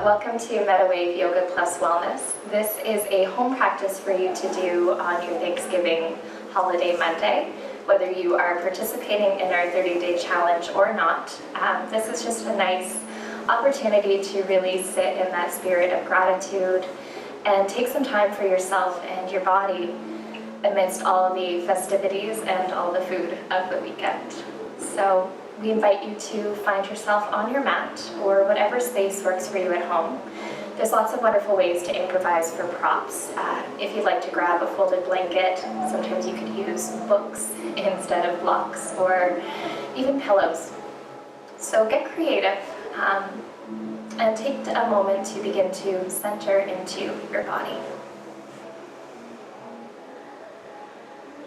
Welcome to Metta Wave Yoga Plus Wellness. This is a home practice for you to do on your Thanksgiving holiday Monday, whether you are participating in our 30-day challenge or not. This is just a nice opportunity to really sit in that spirit of gratitude and take some time for yourself and your body amidst all the festivities and all the food of the weekend. So we invite you to find yourself on your mat or whatever space works for you at home. There's lots of wonderful ways to improvise for props. If you'd like to grab a folded blanket, sometimes you could use books instead of blocks or even pillows. So get creative and take a moment to begin to center into your body.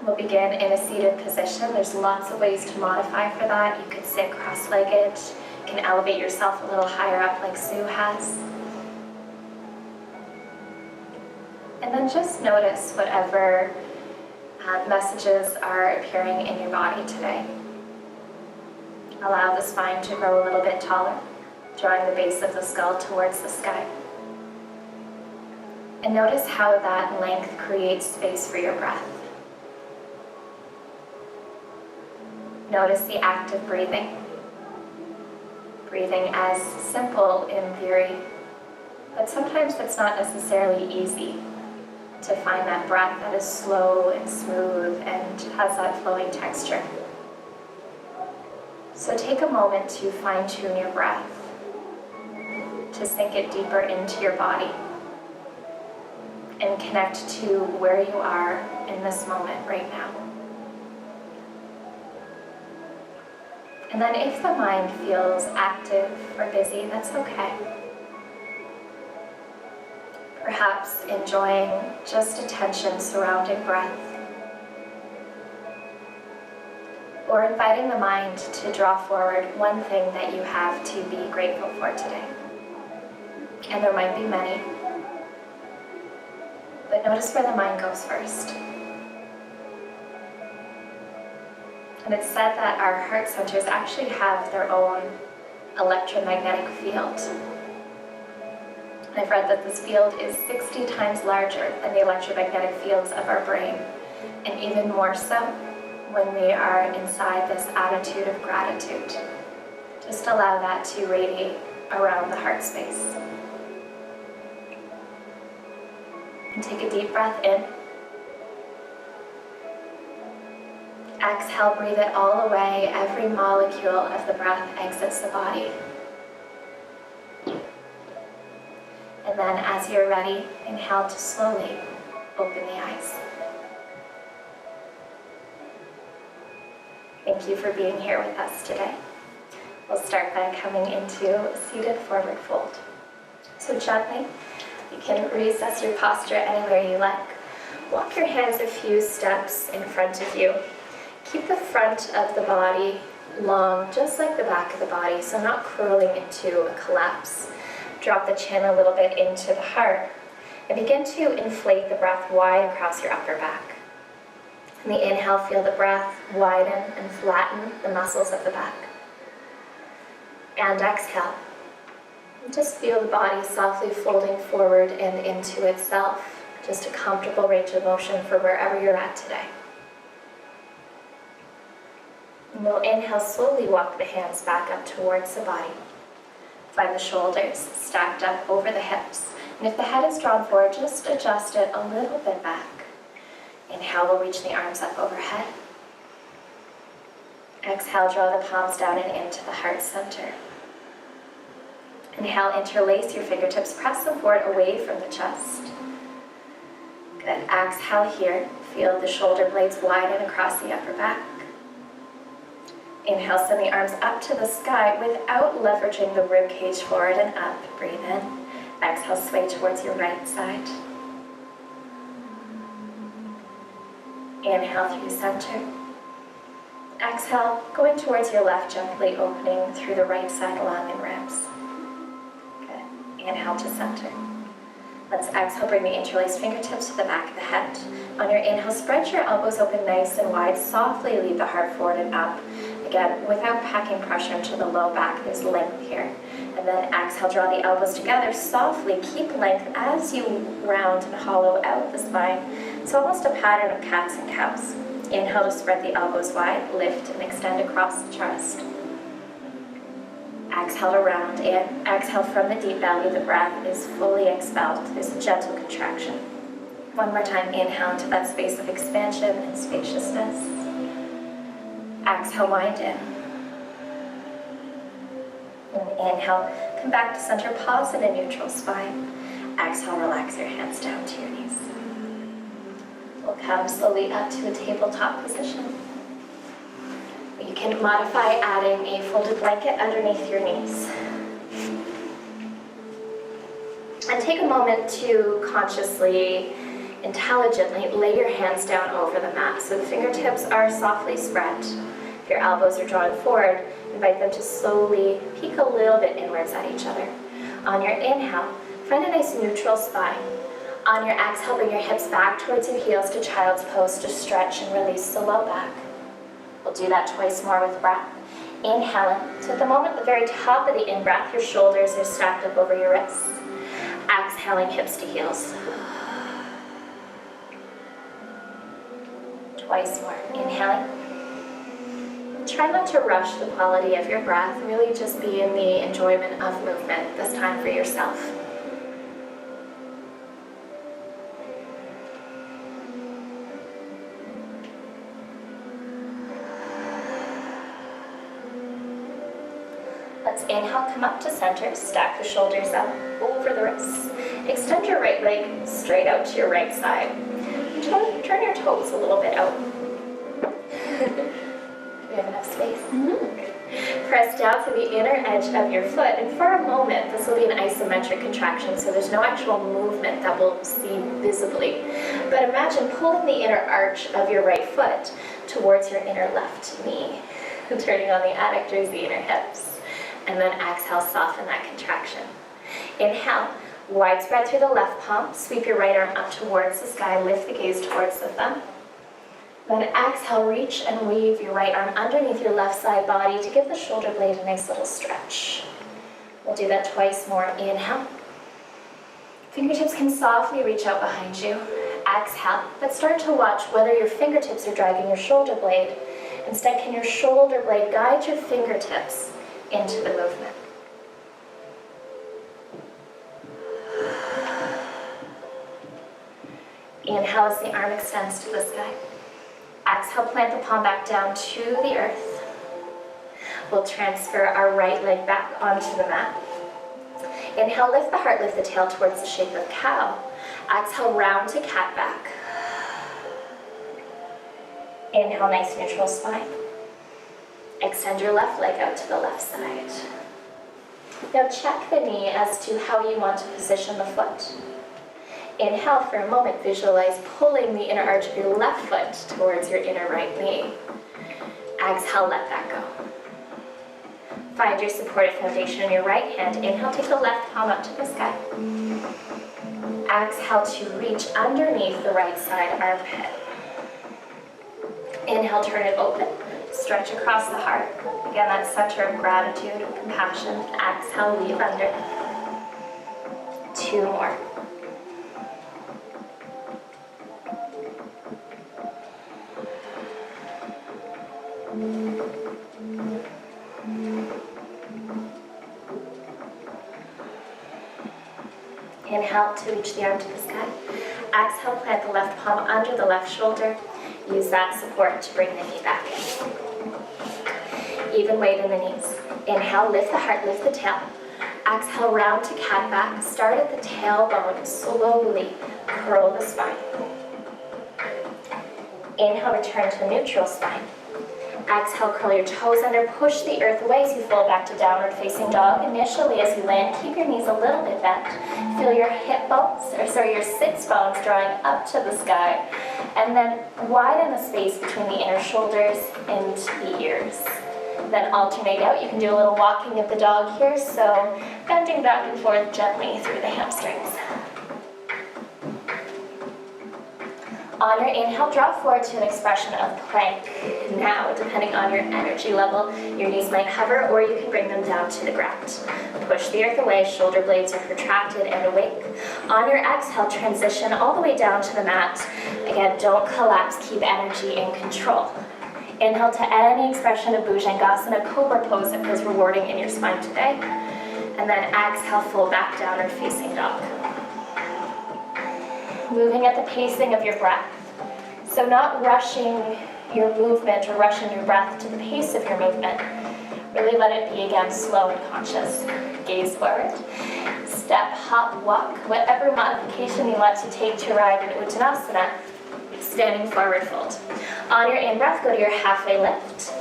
We'll begin in a seated position. There's lots of ways to modify for that. You could sit cross-legged. You can elevate yourself a little higher up like Sue has. And then just notice whatever messages are appearing in your body today. Allow the spine to grow a little bit taller, drawing the base of the skull towards the sky. And notice how that length creates space for your breath. Notice the act of breathing. Breathing as simple in theory, but sometimes it's not necessarily easy to find that breath that is slow and smooth and has that flowing texture. So take a moment to fine-tune your breath, to sink it deeper into your body, and connect to where you are in this moment right now. And then if the mind feels active or busy, that's okay. Perhaps enjoying just attention surrounding breath. Or inviting the mind to draw forward one thing that you have to be grateful for today. And there might be many. But notice where the mind goes first. And it's said that our heart centers actually have their own electromagnetic field. I've read that this field is 60 times larger than the electromagnetic fields of our brain, and even more so when we are inside this attitude of gratitude. Just allow that to radiate around the heart space. And take a deep breath in. Exhale, breathe it all away. Every molecule of the breath exits the body. And then as you're ready, inhale to slowly open the eyes. Thank you for being here with us today. We'll start by coming into seated forward fold. So gently, you can reassess your posture anywhere you like. Walk your hands a few steps in front of you. Keep the front of the body long, just like the back of the body, so not curling into a collapse. Drop the chin a little bit into the heart, and begin to inflate the breath wide across your upper back. In the inhale, feel the breath widen and flatten the muscles of the back. And exhale. Just feel the body softly folding forward and into itself. Just a comfortable range of motion for wherever you're at today. And we'll inhale, slowly walk the hands back up towards the body. Find the shoulders stacked up over the hips. And if the head is drawn forward, just adjust it a little bit back. Inhale, we'll reach the arms up overhead. Exhale, draw the palms down and into the heart center. Inhale, interlace your fingertips, press them forward away from the chest. Good. Exhale here. Feel the shoulder blades widen across the upper back. Inhale, send the arms up to the sky without leveraging the rib cage forward and up. Breathe in. Exhale, sway towards your right side. Inhale through center. Exhale, going towards your left, gently opening through the right side along in ribs. Good. Inhale to center. Let's exhale, bring the interlaced fingertips to the back of the head. On your inhale, spread your elbows open nice and wide. Softly lead the heart forward and up. Again, without packing pressure into the low back, there's length here. And then exhale, draw the elbows together softly. Keep length as you round and hollow out the spine. It's almost a pattern of cats and cows. Inhale to spread the elbows wide, lift and extend across the chest. Exhale to round in. Exhale from the deep belly, the breath is fully expelled. There's a gentle contraction. One more time, inhale into that space of expansion and spaciousness. Exhale, wind in. And inhale, come back to center, pause in a neutral spine. Exhale, relax your hands down to your knees. We'll come slowly up to a tabletop position. You can modify adding a folded blanket underneath your knees. And take a moment to consciously, intelligently lay your hands down over the mat so the fingertips are softly spread. If your elbows are drawn forward, invite them to slowly peek a little bit inwards at each other. On your inhale, find a nice neutral spine. On your exhale, bring your hips back towards your heels to child's pose to stretch and release the low back. We'll do that twice more with breath. Inhale in. So at the moment, at the very top of the in-breath, your shoulders are stacked up over your wrists. Exhaling, hips to heels. Twice more. Inhaling. Try not to rush the quality of your breath. Really just be in the enjoyment of movement this time for yourself. Let's inhale, come up to center, stack the shoulders up over the wrists. Extend your right leg straight out to your right side. Turn your toes a little bit out. We have enough space. Press down to the inner edge of your foot, and for a moment, this will be an isometric contraction, so there's no actual movement that we'll see visibly. But imagine pulling the inner arch of your right foot towards your inner left knee, turning on the adductors, the inner hips. And then exhale, soften that contraction. Inhale, wide spread through the left palm. Sweep your right arm up towards the sky. Lift the gaze towards the thumb. Then exhale, reach and weave your right arm underneath your left side body to give the shoulder blade a nice little stretch. We'll do that twice more. Inhale. Fingertips can softly reach out behind you. Exhale, but start to watch whether your fingertips are dragging your shoulder blade. Instead, can your shoulder blade guide your fingertips into the movement? Inhale as the arm extends to the sky. Exhale, plant the palm back down to the earth. We'll transfer our right leg back onto the mat. Inhale, lift the heart, lift the tail towards the shape of cow. Exhale, round to cat back. Inhale, nice neutral spine. Extend your left leg out to the left side. Now check the knee as to how you want to position the foot. Inhale for a moment, visualize pulling the inner arch of your left foot towards your inner right knee. Exhale, let that go. Find your supportive foundation in your right hand. Inhale, take the left palm up to the sky. Exhale to reach underneath the right side armpit. Inhale, turn it open. Stretch across the heart. Again, that center of gratitude and compassion. Exhale, weave under. 2 more. Inhale to reach the arm to the sky. Exhale, plant the left palm under the left shoulder. Use that support to bring the knee back in. Even weight in the knees. Inhale, lift the heart, lift the tail. Exhale, round to cat back. Start at the tailbone. Slowly curl the spine. Inhale, return to neutral spine. Exhale, curl your toes under, push the earth away as you fold back to downward facing dog. Initially, as you land, keep your knees a little bit bent. Feel your hip bones, your sits bones drawing up to the sky. And then widen the space between the inner shoulders and the ears. Then alternate out. You can do a little walking of the dog here, so bending back and forth gently through the hamstrings. On your inhale, drop forward to an expression of plank. Now, depending on your energy level, your knees might hover or you can bring them down to the ground. Push the earth away, shoulder blades are protracted and awake. On your exhale, transition all the way down to the mat. Again, don't collapse, keep energy in control. Inhale to any expression of Bhujangasana, cobra pose that feels rewarding in your spine today. And then exhale, fold back down or facing dog. Moving at the pacing of your breath. So not rushing your movement or rushing your breath to the pace of your movement. Really let it be, again, slow and conscious. Gaze forward. Step, hop, walk, whatever modification you want to take to arrive in Uttanasana. Standing forward fold. On your in-breath, go to your halfway lift.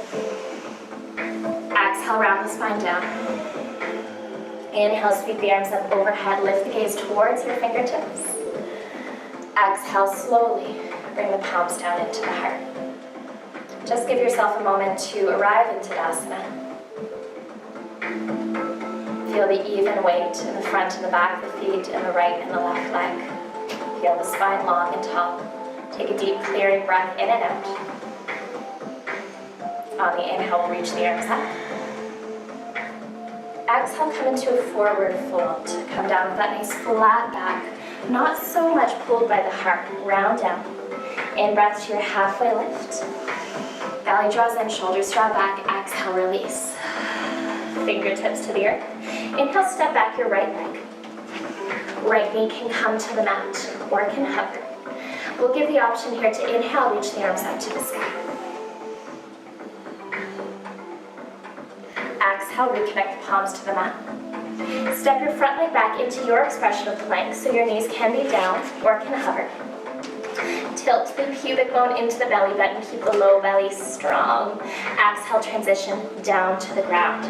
Exhale, round the spine down. Inhale, sweep the arms up overhead, lift the gaze towards your fingertips. Exhale, slowly bring the palms down into the heart. Just give yourself a moment to arrive in Tadasana. Feel the even weight in the front and the back of the feet and the right and the left leg. Feel the spine long and tall. Take a deep, clearing breath in and out. On the inhale, we'll reach the arms up. Exhale, come into a forward fold. Come down with that nice flat back. Not so much pulled by the heart. Round down. In breath to your halfway lift. Belly draws in, shoulders draw back. Exhale, release. Fingertips to the earth. Inhale, step back your right leg. Right knee can come to the mat or can hover. We'll give the option here to inhale, reach the arms up to the sky. Exhale, reconnect the palms to the mat. Step your front leg back into your expression of plank so your knees can be down or can hover. Tilt the pubic bone into the belly button, keep the low belly strong. Exhale, transition down to the ground.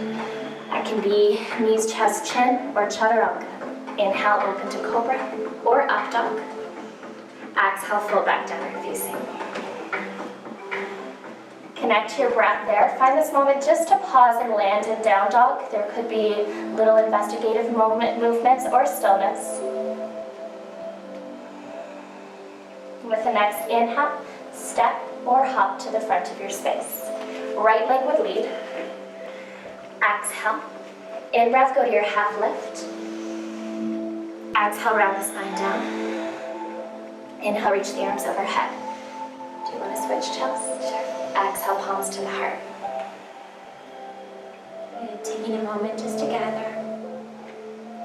That can be knees, chest, chin, or chaturanga. Inhale, open to cobra or up dog. Exhale, fold back downward facing. Connect to your breath there. Find this moment just to pause and land in down dog. There could be little investigative movements or stillness. With the next inhale, step or hop to the front of your space. Right leg would lead. Exhale. In breath, go to your half lift. Exhale, round the spine down. Inhale, reach the arms overhead. Do you want to switch chest? Sure. Exhale, palms to the heart. Good. Taking a moment just to gather.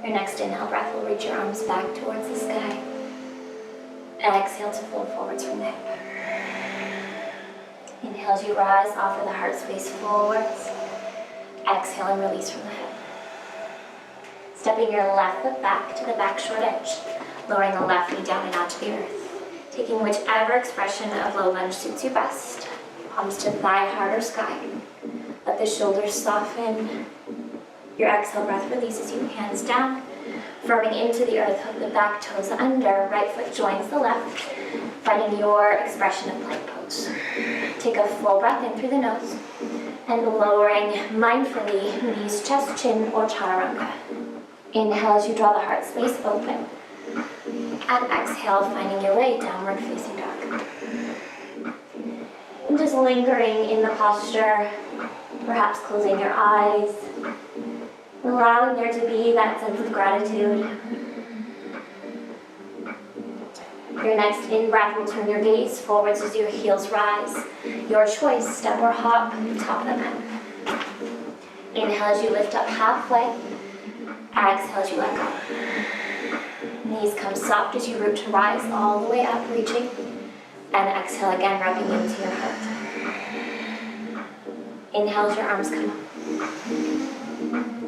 Your next inhale breath will reach your arms back towards the sky. Exhale to fold forwards from the hip. Inhale as you rise, offer the heart space forwards. Exhale and release from the hip. Stepping your left foot back to the back short edge. Lowering the left knee down and onto the earth. Taking whichever expression of low lunge suits you best. Palms to thigh, heart, or sky. Let the shoulders soften. Your exhale breath releases you, hands down. Firming into the earth, hook the back toes under. Right foot joins the left. Finding your expression of plank pose. Take a full breath in through the nose. And lowering mindfully, knees, chest, chin, or chaturanga. Inhale as you draw the heart space open. And exhale, finding your way, downward facing dog. And just lingering in the posture, perhaps closing your eyes, allowing there to be that sense of gratitude. Your next in-breath will turn your gaze forwards as your heels rise. Your choice, step or hop, top of the mat. Inhale as you lift up halfway. Exhale as you let go. Knees come soft as you root to rise all the way up, reaching. And exhale again, rubbing into your heart. Inhale as your arms come up.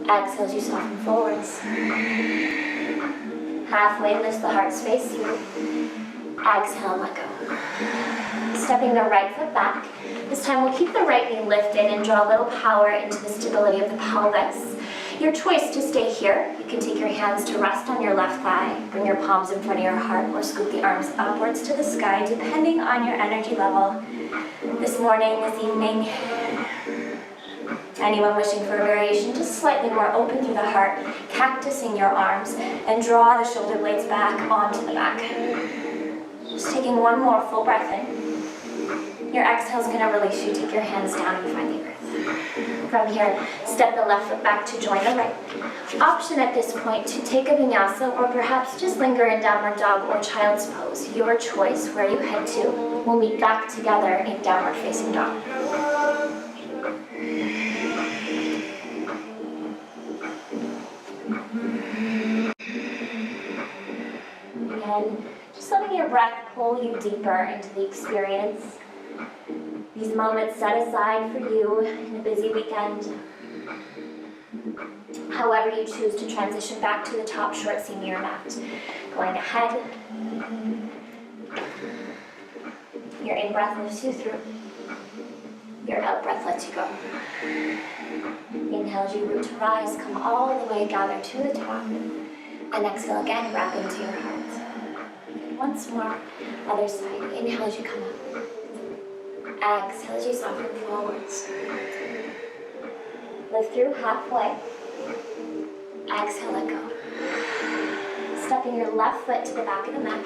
Exhale as you soften forwards. Halfway, lift the heart space through. Exhale, let go. Stepping the right foot back. This time we'll keep the right knee lifted and draw a little power into the stability of the pelvis. Your choice to stay here. You can take your hands to rest on your left thigh, bring your palms in front of your heart, or scoop the arms upwards to the sky, depending on your energy level. This morning, this evening, anyone wishing for a variation, just slightly more open through the heart, cactusing your arms, and draw the shoulder blades back onto the back. Just Taking one more full breath in. Your exhale is going to release you. Take your hands down and find the earth. From here, step the left foot back to join the right. Option at this point to take a vinyasa or perhaps just linger in downward dog or child's pose. Your choice where you head to. We'll meet back together in downward facing dog. Again, just letting your breath pull you deeper into the experience. These moments set aside for you in a busy weekend. However you choose to transition back to the top short seam of your mat. Going ahead. Your in-breath lifts you through. Your out-breath lets you go. Inhale as you root to rise, come all the way, gather to the top. And exhale again, wrap into your heart. Once more, other side. Inhale as you come up. Exhale as you soften forwards. Lift through halfway. Exhale, let go. Stepping your left foot to the back of the mat.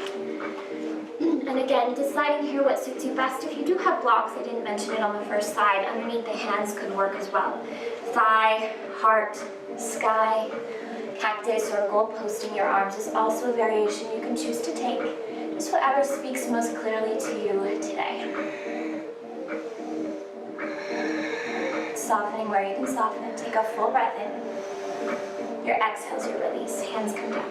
And again, deciding here what suits you best. If you do have blocks, I didn't mention it on the first side, underneath the hands could work as well. Thigh, heart, sky, cactus, or gold posting your arms is also a variation you can choose to take. Just whatever speaks most clearly to you today. Softening where you can soften and take a full breath in. Your exhales, your release. Hands come down.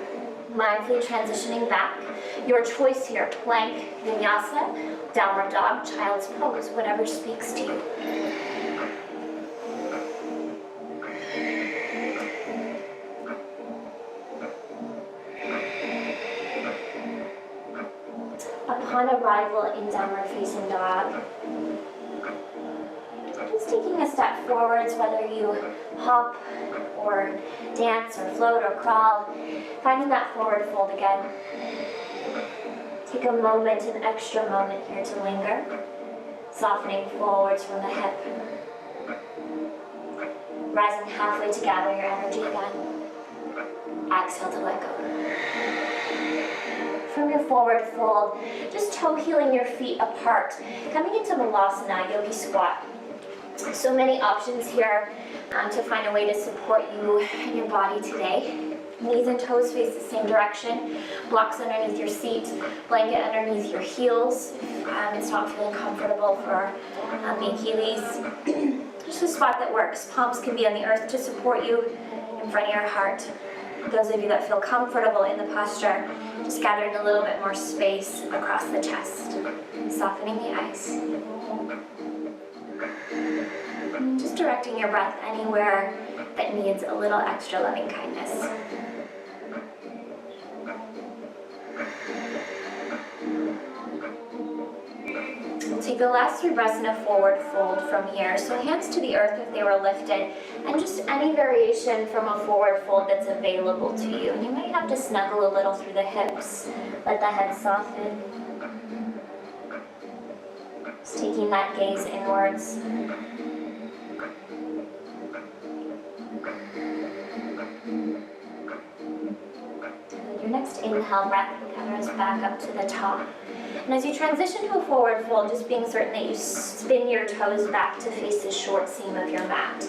Mindfully transitioning back. Your choice here, plank, vinyasa, downward dog, child's pose, whatever speaks to you. Upon arrival in downward facing dog, just taking a step forwards, whether you hop or dance or float or crawl, finding that forward fold again. Take a moment, an extra moment here to linger, softening forwards from the hip. Rising halfway to gather your energy again. Exhale to let go. From your forward fold, just toe heeling your feet apart, coming into Malasana, yogi squat. So many options here to find a way to support you and your body today. Knees and toes face the same direction. Blocks underneath your seat, blanket underneath your heels. It's not feeling comfortable for the Achilles. Just a spot that works. Palms can be on the earth to support you in front of your heart. Those of you that feel comfortable in the posture, just gathering a little bit more space across the chest. Softening the eyes. Just directing your breath anywhere that needs a little extra loving kindness. We'll take the last 3 breaths in a forward fold from here. So hands to the earth if they were lifted, and just any variation from a forward fold that's available to you. And you might have to snuggle a little through the hips, let the head soften. Just taking that gaze inwards. Your next inhale breath will gather us back up to the top. And as you transition to a forward fold, just being certain that you spin your toes back to face the short seam of your mat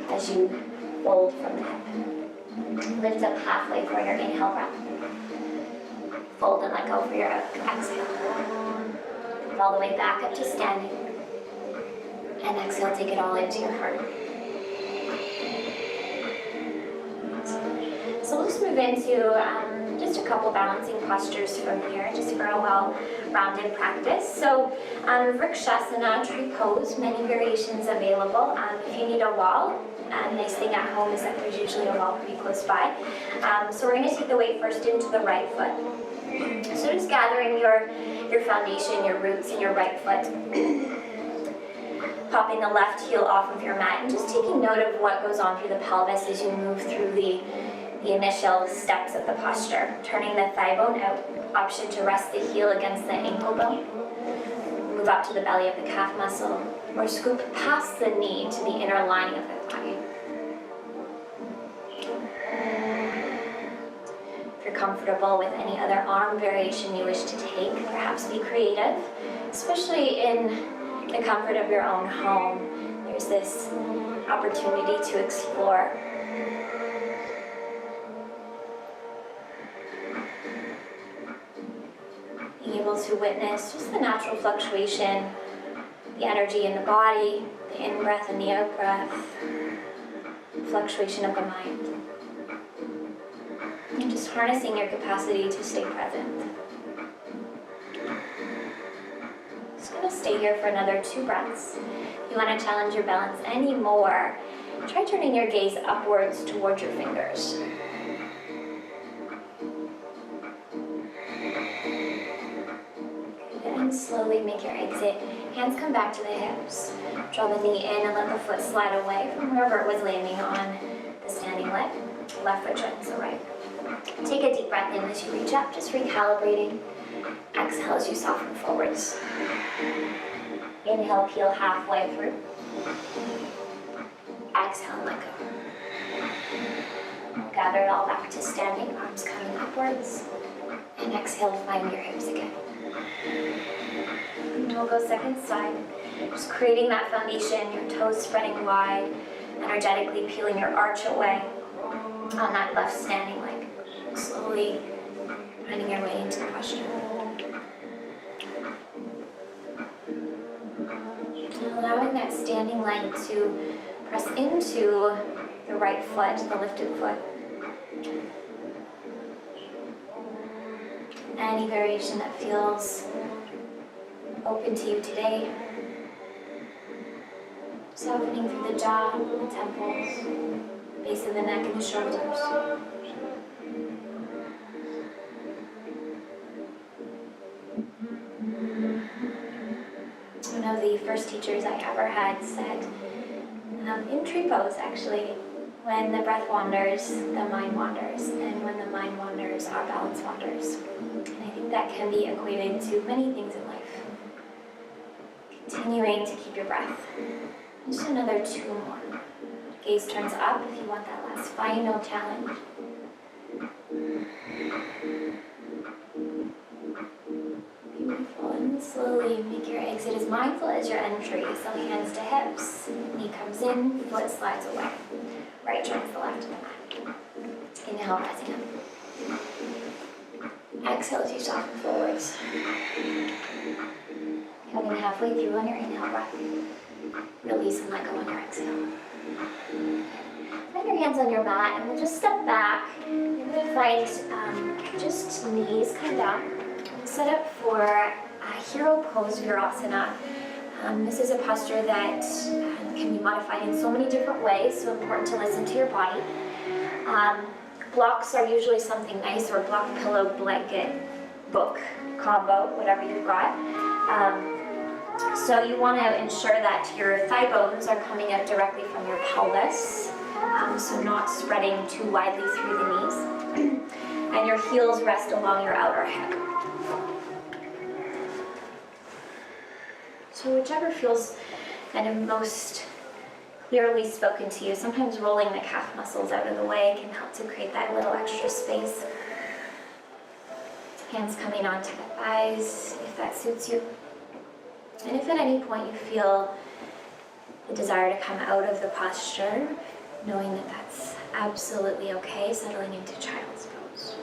as you fold from the hip. Lift up halfway for your inhale breath. Fold and let go for your exhale. And all the way back up to standing. And exhale, take it all into your heart. So we'll just move into just a couple balancing postures from here, just for a well-rounded practice. So Vrikshasana, tree pose, many variations available. If you need a wall, nice thing at home is that there's usually a wall pretty close by. So we're going to take the weight first into the right foot. So just gathering your foundation, your roots in your right foot. Popping the left heel off of your mat and just taking note of what goes on through the pelvis as you move through the initial steps of the posture. Turning the thigh bone out. Option to rest the heel against the ankle bone. Move up to the belly of the calf muscle. Or scoop past the knee to the inner lining of the thigh. If you're comfortable with any other arm variation you wish to take. Perhaps be creative, especially in the comfort of your own home. There's this opportunity to explore. Being able to witness just the natural fluctuation, the energy in the body, the in-breath and the out-breath, fluctuation of the mind. And just harnessing your capacity to stay present. Just going to stay here for another 2 breaths. If you want to challenge your balance any more, try turning your gaze upwards towards your fingers. And slowly make your exit. Hands come back to the hips. Draw the knee in and let the foot slide away from wherever it was landing on the standing leg. Left foot joins the right. Take a deep breath in as you reach up, just recalibrating. Exhale as you soften forwards. Inhale, peel halfway through. Exhale and let go. Gather it all back to standing, arms coming upwards. And exhale, find your hips again. And we'll go second side. Just creating that foundation, your toes spreading wide, energetically peeling your arch away on that left standing leg. Slowly finding your way into the posture. And allowing that standing leg to press into the right foot, the lifted foot. Any variation that feels open to you today. Softening through the jaw, the temples, base of the neck and the shoulders. One of the first teachers I ever had said, in tree pose actually, when the breath wanders, the mind wanders, and when the mind wanders, our balance wanders. And I think that can be equated to many things in life. Continuing to keep your breath. Just another 2 more. Gaze turns up if you want that last final challenge. Beautiful. And slowly make your exit as mindful as your entry. So hands to hips. Knee comes in, foot slides away. Right joins the left of the mat. Inhale, rising up. Exhale as you soften forwards. Coming halfway through on your inhale breath. Release and let go on your exhale. Find your hands on your mat and we'll just step back. You're going to find just knees come down. Set up for a hero pose virasana. This is a posture that can be modified in so many different ways, so important to listen to your body. Blocks are usually something nice, or block, pillow, blanket, book, combo, whatever you've got. So you want to ensure that your thigh bones are coming out directly from your pelvis, so not spreading too widely through the knees. And your heels rest along your outer hip. So whichever feels kind of most clearly spoken to you. Sometimes rolling the calf muscles out of the way can help to create that little extra space. Hands coming onto the thighs, if that suits you. And if at any point you feel the desire to come out of the posture, knowing that that's absolutely okay, settling into child's pose.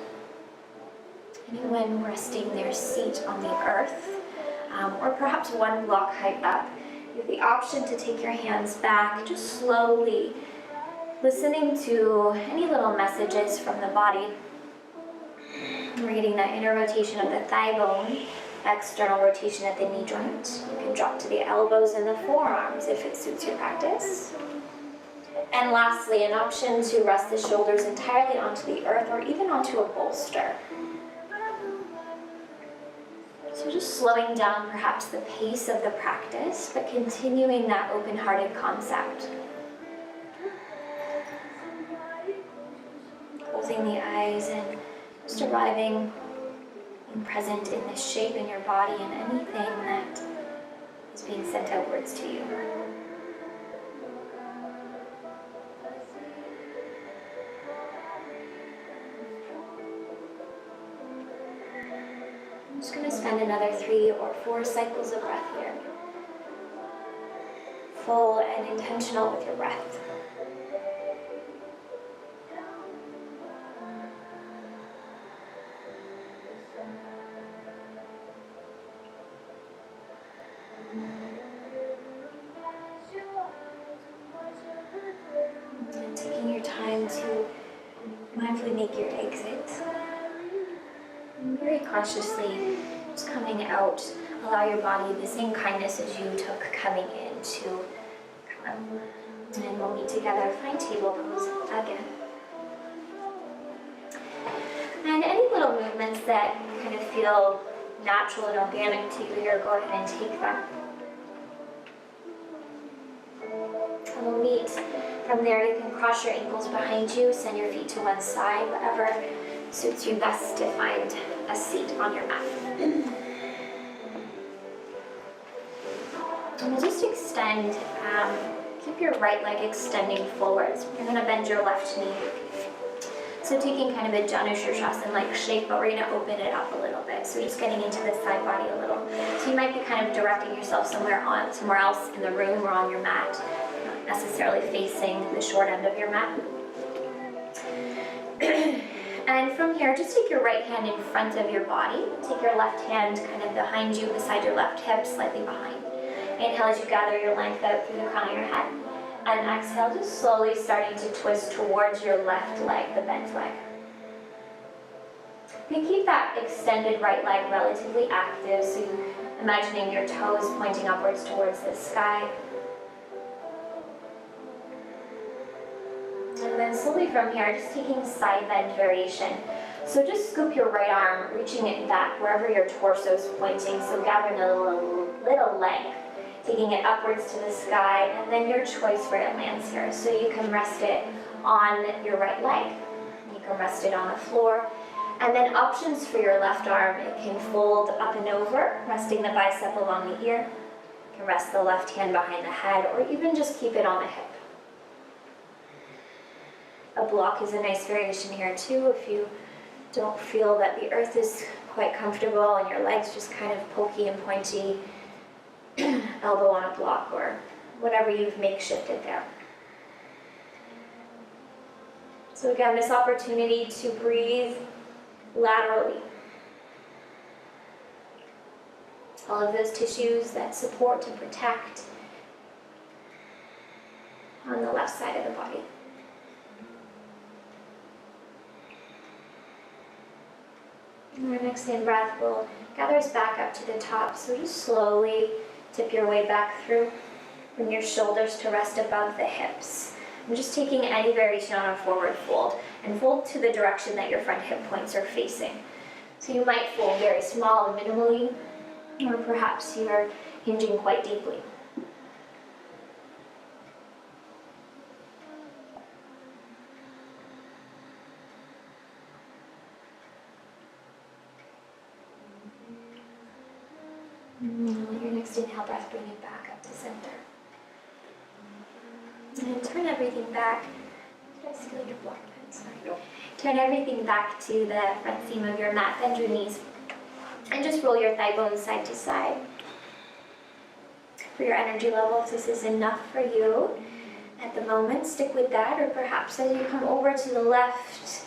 Anyone resting their seat on the earth, or perhaps one block height up, you have the option to take your hands back, just slowly listening to any little messages from the body. We're getting that inner rotation of the thigh bone, external rotation at the knee joint. You can drop to the elbows and the forearms if it suits your practice. And lastly, an option to rest the shoulders entirely onto the earth or even onto a bolster. So just slowing down perhaps the pace of the practice, but continuing that open-hearted concept. Closing the eyes and just arriving and present in this shape in your body and anything that is being sent outwards to you. just going to spend another 3 or 4 cycles of breath here. Full and intentional with your breath. And taking your time to mindfully make your exit. And very consciously just coming out. Allow your body the same kindness as you took coming in to come. And we'll meet together. Find table pose again. And any little movements that kind of feel natural and organic to you here, go ahead and take them. And we'll meet from there. You can cross your ankles behind you, send your feet to one side, whatever suits you best to find a seat on your mat. And we'll just extend, keep your right leg extending forwards. You're going to bend your left knee. So taking kind of a Janushirshasana-like shape, but we're going to open it up a little bit. So just getting into the side body a little. So you might be kind of directing yourself somewhere else in the room or on your mat, not necessarily facing the short end of your mat. And from here, just take your right hand in front of your body. Take your left hand kind of behind you, beside your left hip, slightly behind. Inhale as you gather your length out through the crown of your head. And exhale, just slowly starting to twist towards your left leg, the bent leg. You can keep that extended right leg relatively active, so you're imagining your toes pointing upwards towards the sky. And then slowly from here, just taking side bend variation. So just scoop your right arm, reaching it back wherever your torso is pointing, so gathering a little length. Taking it upwards to the sky, and then your choice where it lands here. So you can rest it on your right leg. You can rest it on the floor. And then options for your left arm, it can fold up and over, resting the bicep along the ear. You can rest the left hand behind the head, or even just keep it on the hip. A block is a nice variation here too, if you don't feel that the earth is quite comfortable and your legs just kind of pokey and pointy. Elbow on a block or whatever you've makeshifted there. So again, this opportunity to breathe laterally. All of those tissues that support and protect on the left side of the body. And our next in breath will gather us back up to the top. So just slowly tip your way back through. Bring your shoulders to rest above the hips. I'm just taking any variation on a forward fold, and fold to the direction that your front hip points are facing. So you might fold very small and minimally, or perhaps you're hinging quite deeply. Let your next inhale breath bring it back up to center. And turn everything back. Did I steal your block pen? Sorry. Nope. Turn everything back to the front seam of your mat, bend your knees. And just roll your thigh bones side to side. For your energy level, if this is enough for you at the moment, stick with that. Or perhaps as you come over to the left,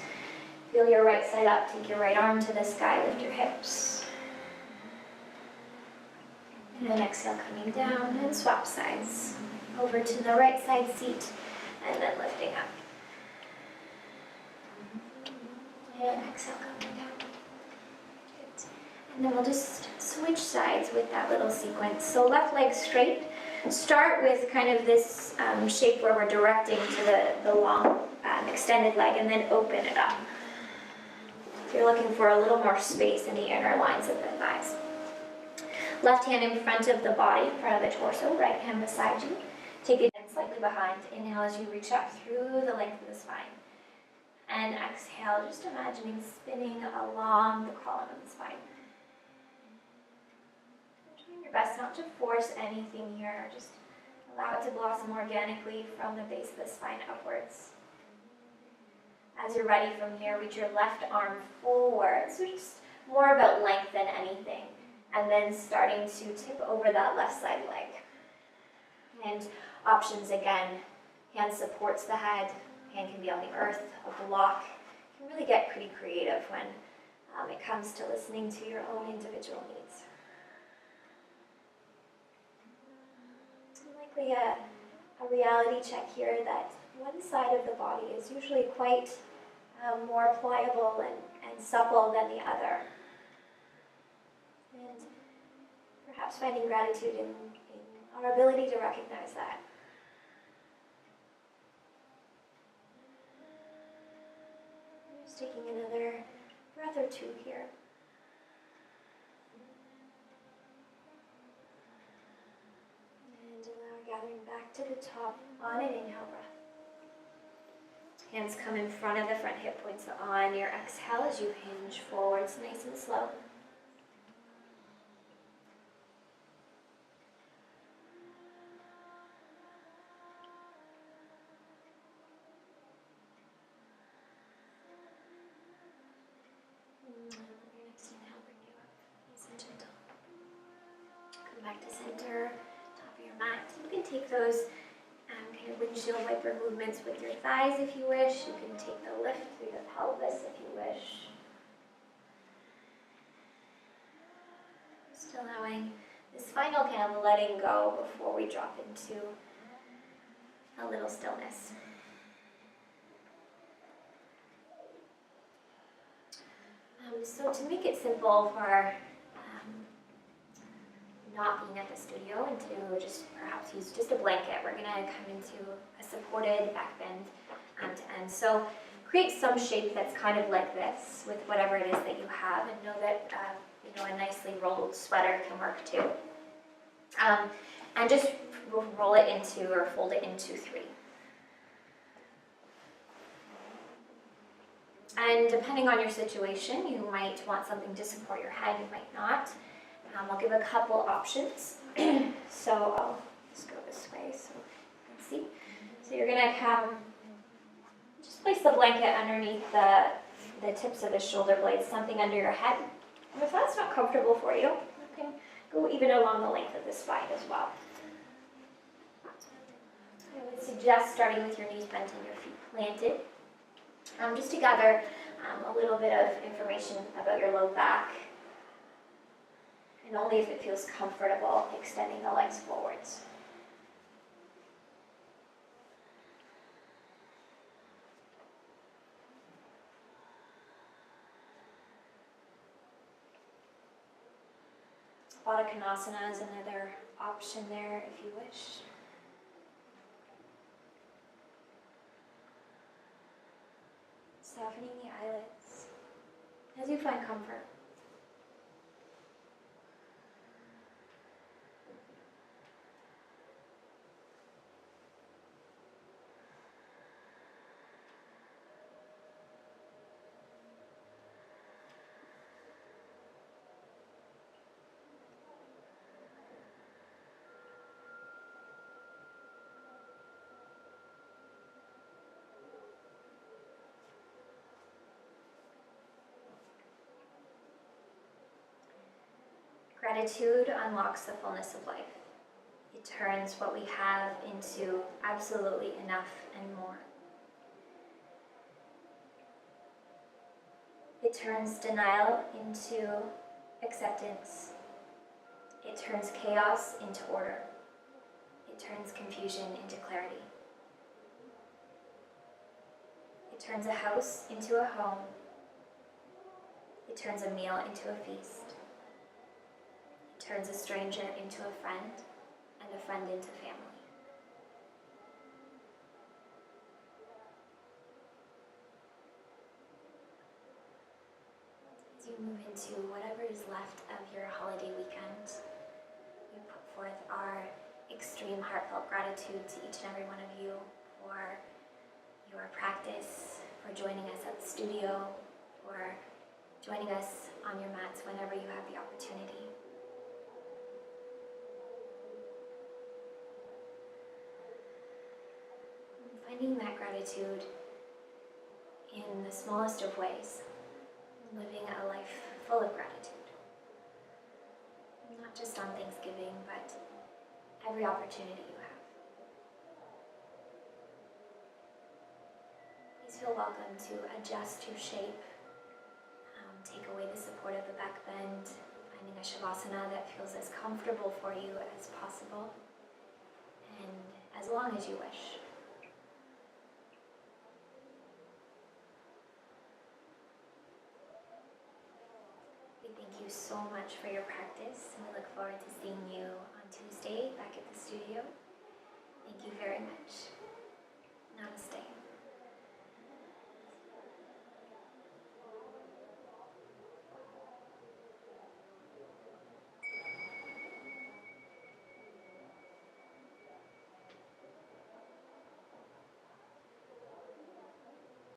feel your right side up, take your right arm to the sky, lift your hips. And then exhale, coming down, and swap sides. Over to the right side seat, and then lifting up. And exhale, coming down. Good. And then we'll just switch sides with that little sequence. So left leg straight. Start with kind of this shape where we're directing to the long extended leg, and then open it up. So you're looking for a little more space in the inner lines of the thighs. Left hand in front of the body, in front of the torso, right hand beside you. Take it in slightly behind. Inhale as you reach up through the length of the spine. And exhale, just imagining spinning along the column of the spine. Trying your best not to force anything here, just allow it to blossom organically from the base of the spine upwards. As you're ready from here, reach your left arm forward. So just more about length than anything. And then starting to tip over that left side leg. And options again, hand supports the head, hand can be on the earth, a block. You can really get pretty creative when it comes to listening to your own individual needs. And likely a reality check here that one side of the body is usually quite more pliable and supple than the other. And perhaps finding gratitude in our ability to recognize that. Just taking another breath or two here. And allow gathering back to the top on an inhale breath. Hands come in front of the front hip points on your exhale as you hinge forwards nice and slow. Next inhale, bring you up nice and gentle. Come back to center, top of your mat. You can take those kind of windshield wiper movements with your thighs if you wish. You can take the lift through the pelvis if you wish. Just allowing this final kind of letting go before we drop into a little stillness. So to make it simple for not being at the studio and to just perhaps use just a blanket, we're going to come into a supported back bend to end. So create some shape that's kind of like this with whatever it is that you have, and know that a nicely rolled sweater can work too. And just roll it into or fold it into 3. And depending on your situation, you might want something to support your head, you might not. I'll give a couple options. So I'll just go this way so you can see. So you're going to just place the blanket underneath the tips of the shoulder blades, something under your head. And if that's not comfortable for you, you can go even along the length of the spine as well. I would suggest starting with your knees bent and your feet planted. Just to gather a little bit of information about your low back, and only if it feels comfortable, extending the legs forwards. Baddha Konasana is another option there if you wish. Softening the eyelids as you find comfort. Gratitude unlocks the fullness of life. It turns what we have into absolutely enough and more. It turns denial into acceptance. It turns chaos into order. It turns confusion into clarity. It turns a house into a home. It turns a meal into a feast. It turns a stranger into a friend, and a friend into family. As you move into whatever is left of your holiday weekend, we put forth our extreme heartfelt gratitude to each and every one of you for your practice, for joining us at the studio, for joining us on your mats whenever you have the opportunity. Finding that gratitude in the smallest of ways, living a life full of gratitude. Not just on Thanksgiving, but every opportunity you have. Please feel welcome to adjust your shape. Take away the support of the back bend, finding a shavasana that feels as comfortable for you as possible, and as long as you wish. We thank you so much for your practice, and we look forward to seeing you on Tuesday back at the studio. Thank you very much. Namaste.